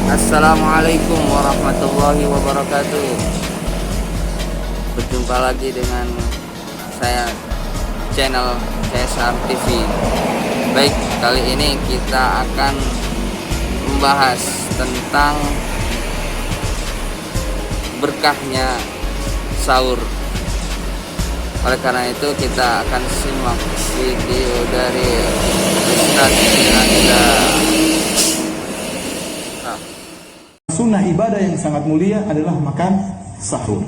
Assalamualaikum warahmatullahi wabarakatuh. Berjumpa lagi dengan saya, channel CSR TV. Baik, kali ini kita akan membahas tentang berkahnya sahur. Oleh karena itu kita akan simak video dari Ustaz Anda. Sunnah ibadah yang sangat mulia adalah makan sahur.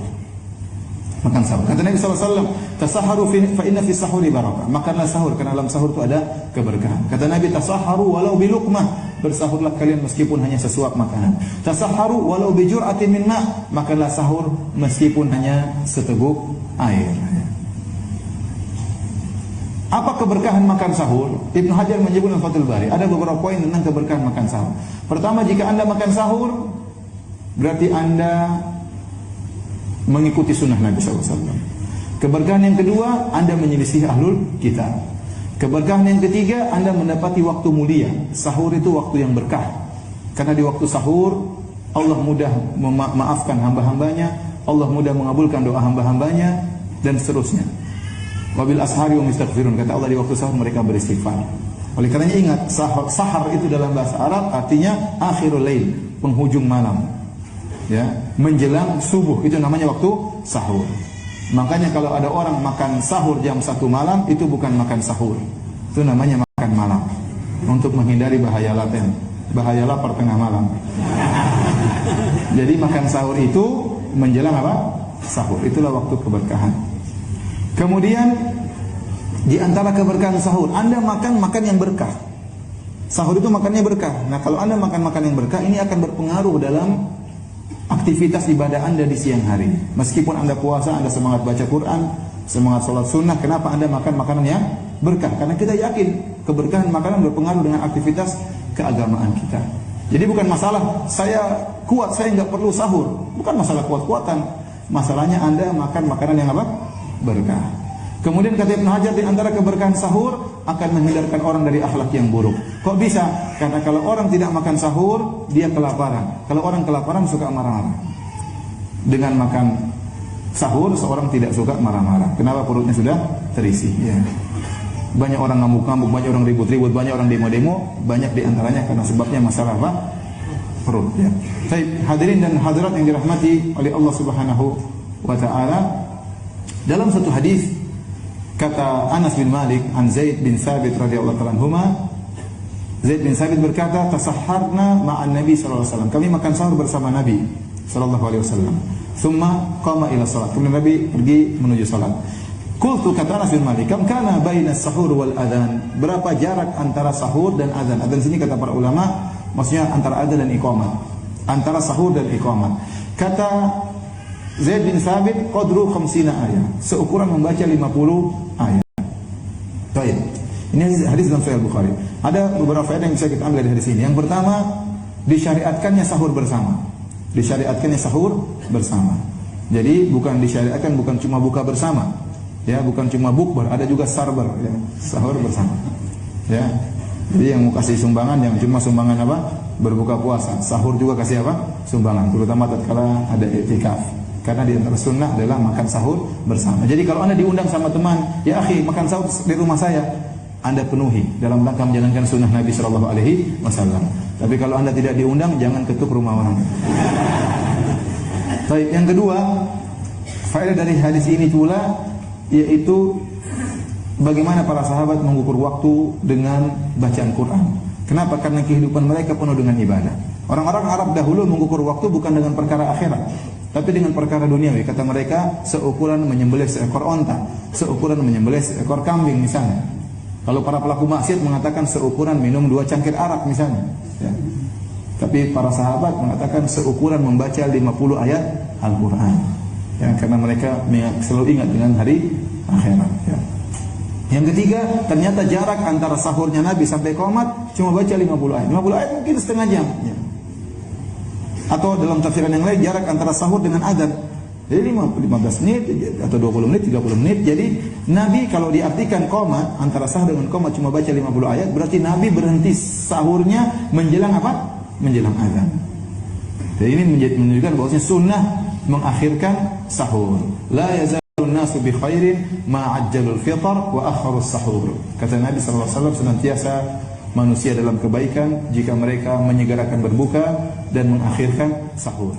Makan sahur. Kata Nabi SAW, tasaharu fa inna fi sahuri barakah. Makanlah sahur karena dalam sahur itu ada keberkahan. Kata Nabi, tasaharu walau biluqmah. Bersahurlah kalian meskipun hanya sesuap makanan. Tasaharu walau bijur'atin min ma'. Makanlah sahur meskipun hanya seteguk air. Apa keberkahan makan sahur? Ibnu Hajar menyebut dalam Fathul Bari ada beberapa poin tentang keberkahan makan sahur. Pertama, jika Anda makan sahur, berarti Anda mengikuti sunnah Nabi SAW. Keberkahan yang kedua, Anda menyelisih ahlul kitab. Keberkahan yang ketiga, Anda mendapati waktu mulia. Sahur itu waktu yang berkah. Karena di waktu sahur, Allah mudah memaafkan hamba-hambanya, Allah mudah mengabulkan doa hamba-hambanya, dan seterusnya. Wabil ashari wa mistaghfirun, kata Allah di waktu sahur mereka beristighfar. Oleh karenanya ingat, sahar itu dalam bahasa Arab artinya akhirul lail, penghujung malam. Ya, menjelang subuh itu namanya waktu sahur. Makanya kalau ada orang makan sahur jam 1 malam, itu bukan makan sahur. Itu namanya makan malam. Untuk menghindari bahaya laten, bahaya lapar tengah malam. Jadi makan sahur itu menjelang apa? Sahur. Itulah waktu keberkahan. Kemudian di antara keberkahan sahur, Anda makan yang berkah. Sahur itu makannya berkah. Nah, kalau Anda makan yang berkah, ini akan berpengaruh dalam aktivitas ibadah Anda di siang hari. Meskipun Anda puasa, Anda semangat baca Quran, semangat sholat sunnah, kenapa Anda makan makanan yang berkah? Karena kita yakin keberkahan makanan berpengaruh dengan aktivitas keagamaan kita. Jadi bukan masalah saya kuat, saya nggak perlu sahur. Bukan masalah kuat-kuatan. Masalahnya Anda makan makanan yang apa? Berkah. Kemudian kata Ibnu Hajar, di antara keberkahan sahur akan menghindarkan orang dari akhlak yang buruk. Kok bisa? Karena kalau orang tidak makan sahur, dia kelaparan. Kalau orang kelaparan suka marah-marah. Dengan makan sahur, seorang tidak suka marah-marah. Kenapa? Perutnya sudah terisi. Ya. Banyak orang ngamuk-ngamuk, banyak orang ribut-ribut, banyak orang demo-demo. Banyak di antaranya karena sebabnya masalah apa? Perut. Ya. Baik, hadirin dan hadirat yang dirahmati oleh Allah Subhanahu wa Ta'ala. Dalam satu hadis kata Anas bin Malik an Zaid bin Thabit radhiyallahu ta'ala anhuma, Zaid bin Thabit berkata, tasahharna ma'an Nabi sallallahu alaihi wasallam. Kami makan sahur bersama Nabi sallallahu alaihi wasallam. Tsumma qama ila salat. Kemudian Nabi pergi menuju salat. Qultu, kata Anas bin Malik, kam kana baina sahur wal adzan? Berapa jarak antara sahur dan adzan? Adzan sini kata para ulama maksudnya antara adzan dan iqamah. Antara sahur dan iqamah. Kata Zaid bin Thabit, qadru 50 ayat, seukuran membaca 50 ayat. Baik. Ini hadis dalam Sahih Bukhari. Ada beberapa faedah yang bisa kita ambil dari hadis ini. Yang pertama, disyariatkannya sahur bersama. Disyariatkannya sahur bersama. Jadi bukan disyariatkan bukan cuma buka bersama. Ya, bukan cuma bukber, ada juga sarber, ya, sahur bersama. Ya. Jadi yang mau kasih sumbangan yang cuma sumbangan apa? Berbuka puasa. Sahur juga kasih apa? Sumbangan, terutama tatkala ada i'tikaf. Karena di antara sunnah adalah makan sahur bersama. Jadi kalau Anda diundang sama teman, ya akhi, makan sahur di rumah saya, Anda penuhi dalam rangka menjalankan sunnah Nabi Shallallahu Alaihi Wasallam. Tapi kalau Anda tidak diundang, jangan ketuk rumah orang. Baik, yang kedua, faedah dari hadis ini pula, yaitu bagaimana para sahabat mengukur waktu dengan bacaan Quran. Kenapa? Karena kehidupan mereka penuh dengan ibadah. Orang-orang Arab dahulu mengukur waktu bukan dengan perkara akhirat, tapi dengan perkara duniawi. Kata mereka, seukuran menyembelih seekor onta, seukuran menyembelih seekor kambing misalnya. Kalau para pelaku maksiat mengatakan seukuran minum 2 cangkir arak misalnya. Ya. Tapi para sahabat mengatakan seukuran membaca 50 ayat Al-Quran. Ya, karena mereka selalu ingat dengan hari akhirat. Ya. Yang ketiga, ternyata jarak antara sahurnya Nabi sampai qomat cuma baca 50 ayat. 50 ayat mungkin setengah jam. Ya. Atau dalam tafsiran yang lain, jarak antara sahur dengan adzan. Jadi 15 menit atau 20 menit, 30 menit. Jadi Nabi kalau diartikan qomat, antara sahur dengan qomat cuma baca 50 ayat, berarti Nabi berhenti sahurnya menjelang apa? Menjelang adzan. Dan ini menunjukkan bahwasanya sunnah mengakhirkan sahur. La yazalun nasu bi khairin ma ajjalul fitr wa akharus sahur. Kata Nabi sallallahu alaihi wasallam, senantiasa manusia dalam kebaikan jika mereka menyegerakan berbuka dan mengakhirkan sahur.